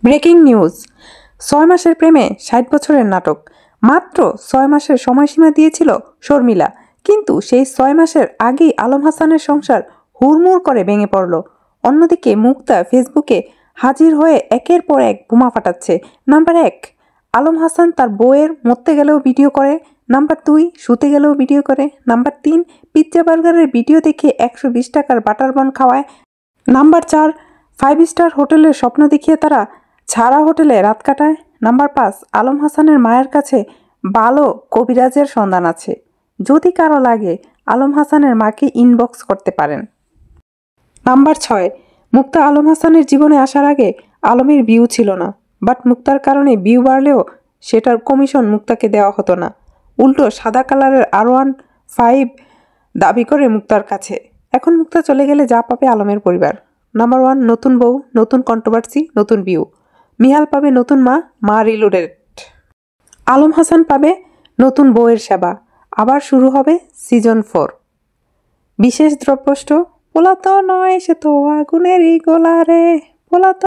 Breaking news, ৬ মাসের প্রেমে ৬০ বছরের নাটক। মাত্র ৬ মাসের সময়সীমা দিয়েছিল শর্মিলা, কিন্তু সেই ৬ মাসের আগেই আলম হাসানের সংসার হুড়মুড় করে ভেঙে পড়ল। অন্যদিকে মুক্তা ফেসবুকে হাজির হয়ে একের পর এক বোমা ফাটাচ্ছে। নাম্বার ১, আলম হাসান তার বউয়ের মরতে গেলেও ভিডিও করে। নাম্বার ২, শুতে গেলেও ভিডিও করে। নাম্বার ৩, পিৎজা বার্গারের ভিডিও দেখে ১২০ টাকার বাটার বান খাওয়ায়। নাম্বার ৪, 5 স্টার হোটেলের স্বপ্ন দেখিয়ে তারা ছাড়া হোটেলে রাত কাটায়। নাম্বার ৫, আলম হাসানের মায়ের কাছে ভালো কবিরাজের সন্ধান আছে। যদি কারো লাগে আলম হাসানের মাকে ইনবক্স করতে পারেন। নাম্বার ৬, মুক্তা আলম হাসানের জীবনে আসার আগে আলমের ভিউ ছিল না, বাট মুক্তার কারণে ভিউ বাড়লেও সেটার কমিশন মুক্তাকে দেওয়া হতো না। উল্টো সাদা কালারের R15 দাবি করে মুক্তার কাছে। এখন মুক্তা চলে গেলে যা পাবে আলমের পরিবার। নাম্বার ১, নতুন বউ, নতুন কন্ট্রোভার্সি, নতুন ভিউ। মিহাল পাবে নতুন মা রিলোডেড। আলম হাসান পাবে নতুন বউয়ের সেবা। আবার শুরু হবে সিজন 4। বিশেষ দ্রব্যষ্ট, পোলা তো নয় সে তো আগুনেরই গোলা রে, পোলা তো